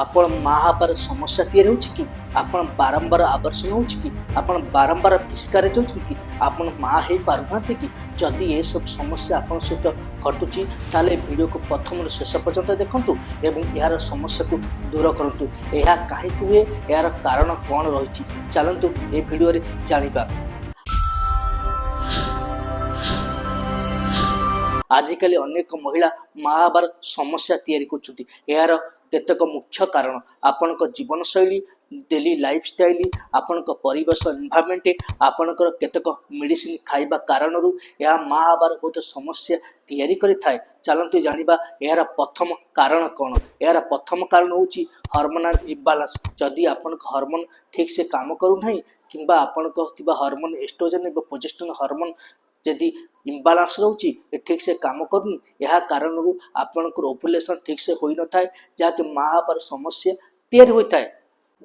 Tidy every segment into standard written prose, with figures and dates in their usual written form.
आपण ମା ହେବାର ସମସ୍ୟା ତିଆରି ହେଉଛି କି? ଆପଣ ବାରମ୍ବାର ଆବର୍ଷଣ ହେଉଛି କି? ଆପଣ ବାରମ୍ବାର ମିସ୍କାରେଜ୍ ହେଉଛନ୍ତି କି? ଆପଣ ମା ହେଇପାରୁନାହାନ୍ତି କି? ଯଦି ଏସବୁ ସମସ୍ୟା ଆପଣଙ୍କ ସହିତ ଘଟୁଛି ତାହେଲେ ଏ ଭିଡ଼ିଓକୁ ପ୍ରଥମରୁ ଶେଷ ପର୍ଯ୍ୟନ୍ତ ଦେଖନ୍ତୁ ଏବଂ ଏହାର ସମସ୍ୟାକୁ ଦୂର କରନ୍ତୁ। ଏହା କାହିଁକି ହୁଏ, ଏହାର କାରଣ କ'ଣ ରହିଛି, ଚାଲନ୍ତୁ ଏ ଭିଡ଼ିଓରେ ଜାଣିବା। ଆଜିକାଲି ଅନେକ ମହିଳା ମା ହେବାର ସମସ୍ୟା ତିଆରି କରୁଛନ୍ତି। ଏହାର କେତେକ ମୁଖ୍ୟ କାରଣ ଆପଣଙ୍କ ଜୀବନଶୈଳୀ, ଡେଲି ଲାଇଫଷ୍ଟାଇଲ, ଆପଣଙ୍କ ପରିବେଶ ଏନଭାରମେଣ୍ଟ, ଆପଣଙ୍କର କେତେକ ମେଡିସିନ ଖାଇବା କାରଣରୁ ଏହା ମା ହେବାର ବହୁତ ସମସ୍ୟା ତିଆରି କରିଥାଏ। ଚାଲନ୍ତୁ ଜାଣିବା ଏହାର ପ୍ରଥମ କାରଣ କ'ଣ। ଏହାର ପ୍ରଥମ କାରଣ ହେଉଛି ହରମୋନାଲ ଇମ୍ବାଲାନ୍ସ। ଯଦି ଆପଣଙ୍କ ହରମୋନ ଠିକ ସେ କାମ କରୁନାହିଁ କିମ୍ବା ଆପଣଙ୍କ ଥିବା ହରମୋନ ଏଷ୍ଟ୍ରୋଜେନ ଏବଂ ପ୍ରୋଜେଷ୍ଟେରନ ହରମୋନ ଯଦି ଇମ୍ବାଲାନ୍ସ ରହୁଛି, ଠିକ ସେ କାମ କରୁନି, ଏହା କାରଣରୁ ଆପଣଙ୍କର ଓଭୁଲେସନ ଠିକ ସେ ହୋଇନଥାଏ, ଯାହାକି ମା ହେବାର ସମସ୍ୟା ତିଆରି ହୋଇଥାଏ।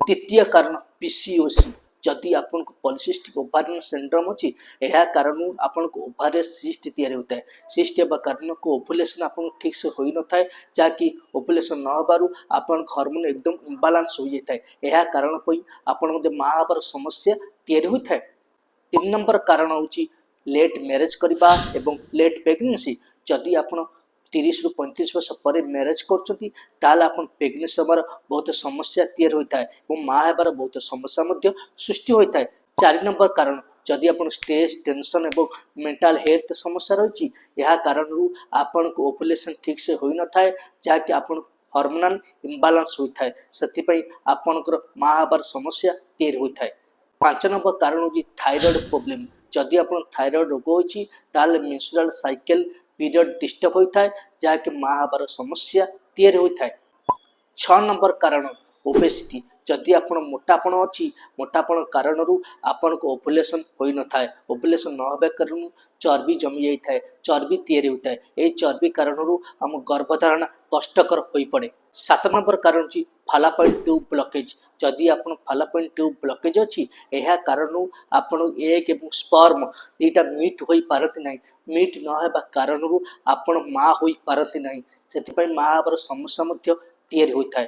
ଦ୍ୱିତୀୟ କାରଣ ପିସିଓସି। ଯଦି ଆପଣଙ୍କୁ ପଲିସିଷ୍ଟିକ ଓଭାରିଆନ ସିଣ୍ଡ୍ରୋମ ଅଛି, ଏହା କାରଣରୁ ଆପଣଙ୍କୁ ଓଭାରିରେ ସିଷ୍ଟ ତିଆରି ହୋଇଥାଏ। ସିଷ୍ଟ ହେବା କାରଣକୁ ଓଭୁଲେସନ ଆପଣଙ୍କୁ ଠିକ ସେ ହୋଇନଥାଏ, ଯାହାକି ଓଭୁଲେସନ ନ ହେବାରୁ ଆପଣଙ୍କ ହରମୋନ ଏକଦମ ଇମ୍ବାଲାନ୍ସ ହୋଇଯାଇଥାଏ। ଏହା କାରଣ ପାଇଁ ଆପଣଙ୍କ ମା ହେବାର ସମସ୍ୟା ତିଆରି ହୋଇଥାଏ। 3 ନମ୍ବର କାରଣ ହେଉଛି ଲେଟ୍ ମ୍ୟାରେଜ କରିବା ଏବଂ ଲେଟ୍ ପ୍ରେଗନେନ୍ସି। ଯଦି ଆପଣ 30 ରୁ 35 ବର୍ଷ ପରେ ମ୍ୟାରେଜ କରୁଛନ୍ତି ତାହେଲେ ଆପଣ ପ୍ରେଗନେନ୍ସି ସମୟର ବହୁତ ସମସ୍ୟା ତିଆରି ହୋଇଥାଏ ଏବଂ ମା ହେବାର ବହୁତ ସମସ୍ୟା ମଧ୍ୟ ସୃଷ୍ଟି ହୋଇଥାଏ। 4 ନମ୍ବର କାରଣ ଯଦି ଆପଣ ଷ୍ଟ୍ରେସ୍, ଟେନସନ ଏବଂ ମେଣ୍ଟାଲ ହେଲ୍ଥ ସମସ୍ୟା ରହିଛି, ଏହା କାରଣରୁ ଆପଣଙ୍କୁ ଓଭୁଲେସନ ଠିକ ସେ ହୋଇନଥାଏ, ଯାହାକି ଆପଣ ହରମୋନାଲ ଇମ୍ବାଲାନ୍ସ ହୋଇଥାଏ। ସେଥିପାଇଁ ଆପଣଙ୍କର ମା ହେବାର ସମସ୍ୟା ତିଆରି ହୋଇଥାଏ। 5 ନମ୍ବର କାରଣ ହେଉଛି ଥାଇରଏଡ ପ୍ରୋବ୍ଲେମ। ଯଦି ଆପଣ ଥାଇରଏଡ ରୋଗ ହୋଇଛି ତାହେଲେ ମେନ୍ସୁରାଲ ସାଇକେଲ ପିରିୟଡ଼ ଡିଷ୍ଟର୍ବ ହୋଇଥାଏ, ଯାହାକି ମା ହେବାର ସମସ୍ୟା ତିଆରି ହୋଇଥାଏ। 6 ନମ୍ବର କାରଣ ଓବେସିଟି। ଯଦି ଆପଣ ମୋଟାପଣ ଅଛି, ମୋଟାପଣ କାରଣରୁ ଆପଣଙ୍କ ଓଭୁଲେସନ ହୋଇନଥାଏ। ଓଭୁଲେସନ ନ ହେବା କାରଣରୁ ଚର୍ବି ଜମି ଯାଇଥାଏ, ଚର୍ବି ତିଆରି ହୋଇଥାଏ। ଏହି ଚର୍ବି କାରଣରୁ ଆମ ଗର୍ଭଧାରଣ କଷ୍ଟକର ହୋଇପଡ଼େ। 7 ନମ୍ବର କାରଣ ହେଉଛି ଫାଲାପଏଣ୍ଟ ଟ୍ୟୁବ ବ୍ଲକେଜ। ଯଦି ଆପଣ ଫାଲାପଏଣ୍ଟ ଟ୍ୟୁବ ବ୍ଲକେଜ ଅଛି, ଏହା କାରଣରୁ ଆପଣ ଏଗ୍ ଏବଂ ସ୍ପର୍ମ ଦୁଇଟା ମିଟ୍ ହୋଇପାରନ୍ତି ନାହିଁ। ମିଟ୍ ନ ହେବା କାରଣରୁ ଆପଣ ମା ହୋଇପାରନ୍ତି ନାହିଁ। ସେଥିପାଇଁ ମା ହେବାର ସମସ୍ୟା ମଧ୍ୟ ତିଆରି ହୋଇଥାଏ।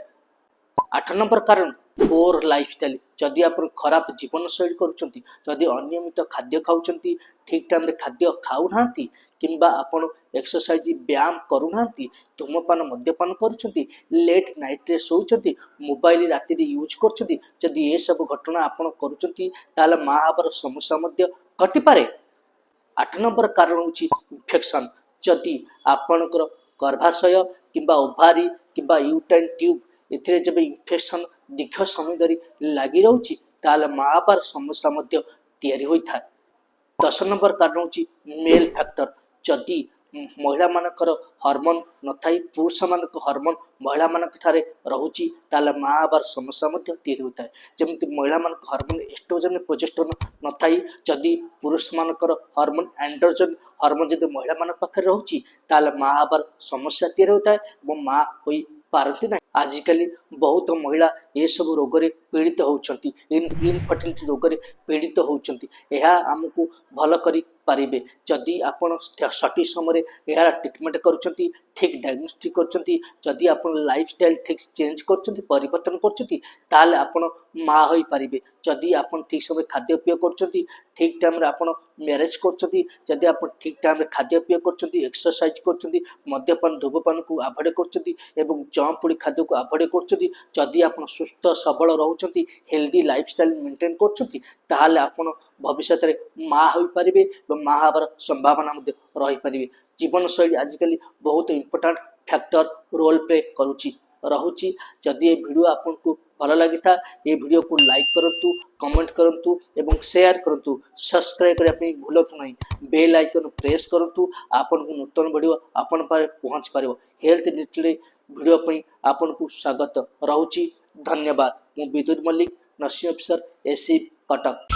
8 ନମ୍ବର କାରଣ ପୋର ଲାଇଫଷ୍ଟାଇଲ। ଯଦି ଆପଣ ଖରାପ ଜୀବନଶୈଳୀ କରୁଛନ୍ତି, ଯଦି ଅନିୟମିତ ଖାଦ୍ୟ ଖାଉଛନ୍ତି, ଠିକ ଟାଇମରେ ଖାଦ୍ୟ ଖାଉନାହାନ୍ତି କିମ୍ବା ଆପଣ ଏକ୍ସରସାଇଜ ବ୍ୟାୟାମ କରୁନାହାନ୍ତି, ଧୂମପାନ ମଦ୍ୟପାନ କରୁଛନ୍ତି, ଲେଟ୍ ନାଇଟରେ ଶୋଉଛନ୍ତି, ମୋବାଇଲ ରାତିରେ ୟୁଜ୍ କରୁଛନ୍ତି, ଯଦି ଏସବୁ ଘଟଣା ଆପଣ କରୁଛନ୍ତି ତାହେଲେ ମା ହେବାର ସମସ୍ୟା ମଧ୍ୟ ଘଟିପାରେ। 8 ନମ୍ବର କାରଣ ହେଉଛି ଇନଫେକ୍ସନ। ଯଦି ଆପଣଙ୍କର ଗର୍ଭାଶୟ କିମ୍ବା ଓଭାରି କିମ୍ବା ୟୁଟ୍ରାଇନ ଟ୍ୟୁବ ଏଥିରେ ଯେବେ ଇନଫେକ୍ସନ ଦୀର୍ଘ ସମୟ ଧରି ଲାଗି ରହୁଛି ତାହେଲେ ମା ହେବାର ସମସ୍ୟା ମଧ୍ୟ ତିଆରି ହୋଇଥାଏ। 10 ନମ୍ବର କାରଣ ହେଉଛି ମେଲ ଫ୍ୟାକ୍ଟର। ଯଦି ମହିଳାମାନଙ୍କର ହରମୋନ ନଥାଇ ପୁରୁଷମାନଙ୍କ ହରମୋନ ମହିଳାମାନଙ୍କ ଠାରେ ରହୁଛି ତାହେଲେ ମା ହେବାର ସମସ୍ୟା ମଧ୍ୟ ତିଆରି ହୋଇଥାଏ। ଯେମିତି ମହିଳାମାନଙ୍କ ହରମୋନ ଏଷ୍ଟ୍ରୋଜେନ ପ୍ରୋଜେଷ୍ଟେରନ ନଥାଇ ଯଦି ପୁରୁଷମାନଙ୍କର ହରମୋନ ଆଣ୍ଡ୍ରୋଜେନ ହରମୋନ ଯଦି ମହିଳାମାନଙ୍କ ପାଖରେ ରହୁଛି ତାହେଲେ ମା ହେବାର ସମସ୍ୟା ତିଆରି ହୋଇଥାଏ ଏବଂ ମା ହୋଇପାରନ୍ତି ନାହିଁ। ଆଜିକାଲି ବହୁତ ମହିଳା ଏସବୁ ରୋଗରେ ପୀଡ଼ିତ ହେଉଛନ୍ତି, ଇନଫର୍ଟିଲିଟି ରୋଗରେ ପୀଡ଼ିତ ହେଉଛନ୍ତି। ଏହା ଆମକୁ ଭଲ କରିପାରିବେ ଯଦି ଆପଣ ସଠିକ ସମୟରେ ଏହାର ଟ୍ରିଟମେଣ୍ଟ କରୁଛନ୍ତି, ଠିକ ଡାୟଗ୍ନୋଷ୍ଟିକ୍ କରୁଛନ୍ତି, ଯଦି ଆପଣ ଲାଇଫଷ୍ଟାଇଲ ଠିକ ଚେଞ୍ଜ କରୁଛନ୍ତି, ପରିବର୍ତ୍ତନ କରୁଛନ୍ତି, ତାହେଲେ ଆପଣ ମା ହୋଇପାରିବେ। ଯଦି ଆପଣ ଠିକ ସମୟରେ ଖାଦ୍ୟପେୟ କରୁଛନ୍ତି, ଠିକ ଟାଇମରେ ଆପଣ ମ୍ୟାରେଜ କରୁଛନ୍ତି, ଯଦି ଆପଣ ଠିକ ଟାଇମରେ ଖାଦ୍ୟପେୟ କରୁଛନ୍ତି, ଏକ୍ସରସାଇଜ କରୁଛନ୍ତି, ମଦ୍ୟପାନ ଧୂମପାନକୁ ଆଭଏଡ୍ କରୁଛନ୍ତି ଏବଂ ଜଙ୍କ ଫୁଡ୍ ଖାଦ୍ୟକୁ ଆଭଏଡ୍ କରୁଛନ୍ତି, ଯଦି ଆପଣ ସୁସ୍ଥ ସବଳ ରହୁଛନ୍ତି, ହେଲ୍ଦି ଲାଇଫଷ୍ଟାଇଲ ମେଣ୍ଟେନ୍ କରୁଛନ୍ତି, ତାହେଲେ ଆପଣ ଭବିଷ୍ୟତରେ ମା ହୋଇପାରିବେ ଏବଂ ମା ହେବାର ସମ୍ଭାବନା ମଧ୍ୟ ରହିପାରିବେ। ଜୀବନଶୈଳୀ ଆଜିକାଲି ବହୁତ ଇମ୍ପୋର୍ଟାଣ୍ଟ ଫ୍ୟାକ୍ଟର ରୋଲ ପ୍ଲେ ରହୁଛି। ଯଦି ଏ ଭିଡ଼ିଓ ଆପଣଙ୍କୁ ଭଲ ଲାଗିଥାଏ, ଏ ଭିଡ଼ିଓକୁ ଲାଇକ୍ କରନ୍ତୁ, କମେଣ୍ଟ କରନ୍ତୁ ଏବଂ ସେୟାର କରନ୍ତୁ। ସବସ୍କ୍ରାଇବ କରିବା ପାଇଁ ଭୁଲନ୍ତୁ ନାହିଁ। ବେଲ୍ ଆଇକନ୍ ପ୍ରେସ୍ କରନ୍ତୁ। ଆପଣଙ୍କୁ ନୂତନ ଭିଡ଼ିଓ ଆପଣ ପାଖରେ ପହଞ୍ଚି ପାରିବ। ହେଲ୍ଥ ରିଲେଟେଡ୍ ଭିଡ଼ିଓ ପାଇଁ ଆପଣଙ୍କୁ ସ୍ୱାଗତ ରହୁଛି। ଧନ୍ୟବାଦ। ମୁଁ Bidyut Mallik, nursing officer, AC Cuttack.